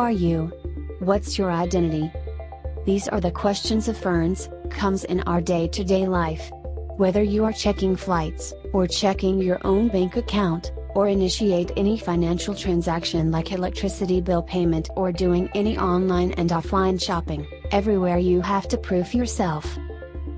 are you? What's your identity? These are the questions of ferns, comes in our day-to-day life. Whether you are checking flights, or checking your own bank account, or initiate any financial transaction like electricity bill payment or doing any online and offline shopping, everywhere you have to prove yourself.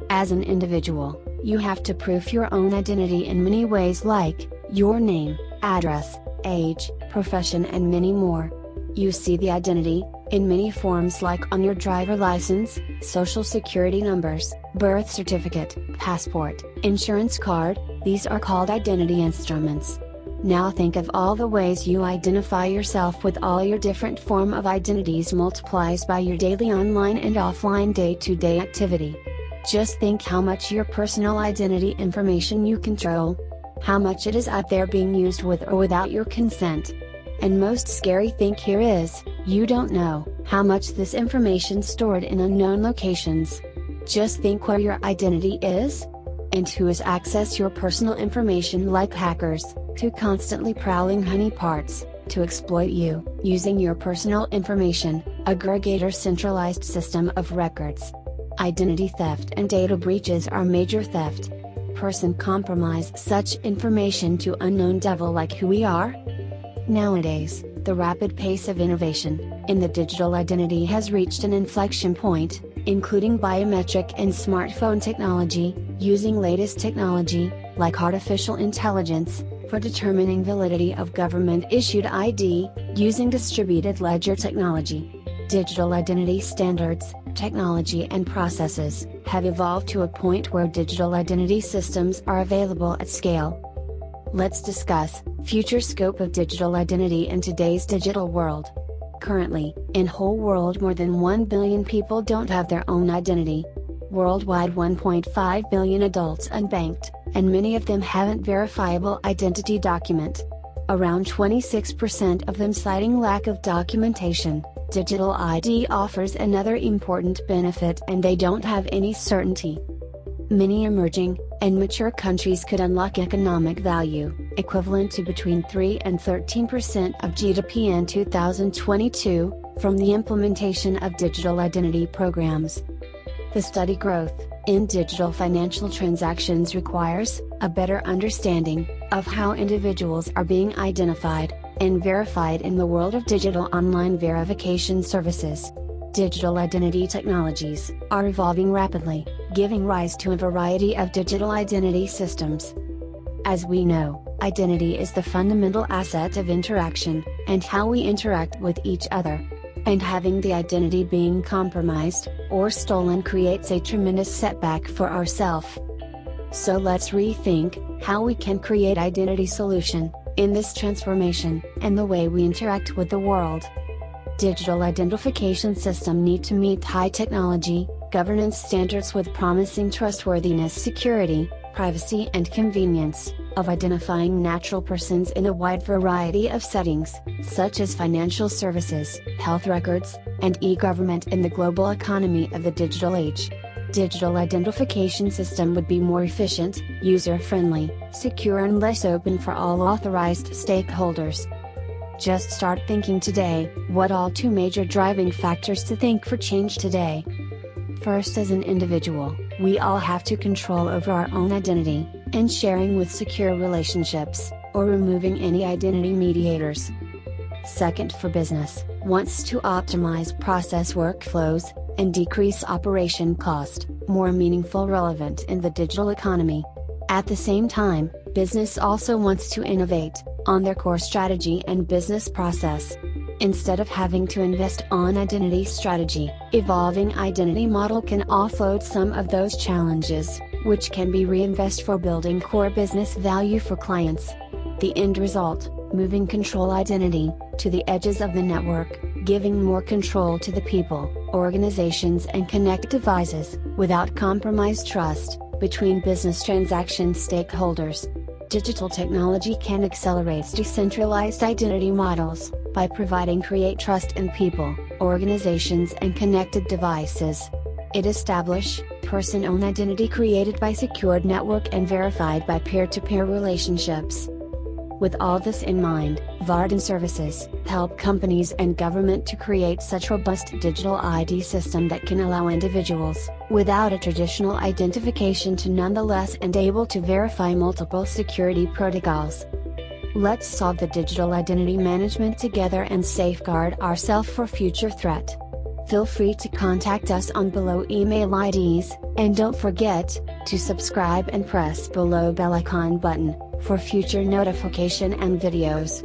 As an individual, you have to prove your own identity in many ways like, your name, address, age, profession and many more. You see the identity, in many forms like on your driver license, social security numbers, birth certificate, passport, insurance card, these are called identity instruments. Now think of all the ways you identify yourself with all your different form of identities multiplies by your daily online and offline day-to-day activity. Just think how much your personal identity information you control. How much it is out there being used with or without your consent. And most scary thing here is, you don't know how much this information stored in unknown locations. Just think where your identity is, and who has accessed your personal information like hackers, to constantly prowling honeypots, to exploit you, using your personal information, aggregator centralized system of records. Identity theft and data breaches are major theft. Person compromise such information to unknown devil like who we are? Nowadays, the rapid pace of innovation in the digital identity has reached an inflection point, including biometric and smartphone technology, using latest technology, like artificial intelligence, for determining validity of government-issued ID, using distributed ledger technology. Digital identity standards, technology and processes, have evolved to a point where digital identity systems are available at scale. Let's discuss future scope of digital identity in today's digital world. Currently, in whole world more than 1 billion people don't have their own identity. Worldwide 1.5 billion adults unbanked, and many of them haven't verifiable identity document. Around 26% of them citing lack of documentation. Digital ID offers another important benefit and they don't have any certainty. Many emerging and mature countries could unlock economic value, equivalent to between 3 and 13% of GDP in 2022, from the implementation of digital identity programs. The steady growth in digital financial transactions requires a better understanding of how individuals are being identified and verified in the world of digital online verification services. Digital identity technologies are evolving rapidly, giving rise to a variety of digital identity systems. As we know, identity is the fundamental asset of interaction, and how we interact with each other. And having the identity being compromised, or stolen creates a tremendous setback for ourselves. So let's rethink how we can create identity solution in this transformation, and the way we interact with the world. Digital identification system need to meet high technology, governance standards with promising trustworthiness, security, privacy and convenience, of identifying natural persons in a wide variety of settings, such as financial services, health records, and e-government in the global economy of the digital age. Digital identification system would be more efficient, user-friendly, secure and less open for all authorized stakeholders. Just start thinking today, what all two major driving factors to think for change today. First, as an individual, we all have to control over our own identity, and sharing with secure relationships, or removing any identity mediators. Second, for business, wants to optimize process workflows, and decrease operation cost, more meaningful relevant in the digital economy. At the same time, business also wants to innovate on their core strategy and business process. Instead of having to invest on identity strategy, evolving identity model can offload some of those challenges, which can be reinvested for building core business value for clients. The end result, moving control identity to the edges of the network, giving more control to the people, organizations and connected devices, without compromised trust between business transaction stakeholders. Digital technology can accelerate decentralized identity models by providing create trust in people, organizations and connected devices. It establish person-owned identity created by secured network and verified by peer-to-peer relationships. With all this in mind, Vardan Services help companies and government to create such robust digital ID system that can allow individuals, without a traditional identification, to nonetheless and able to verify multiple security protocols. Let's solve the digital identity management together and safeguard ourselves for future threat. Feel free to contact us on below email IDs, and don't forget to subscribe and press below bell icon button for future notification and videos.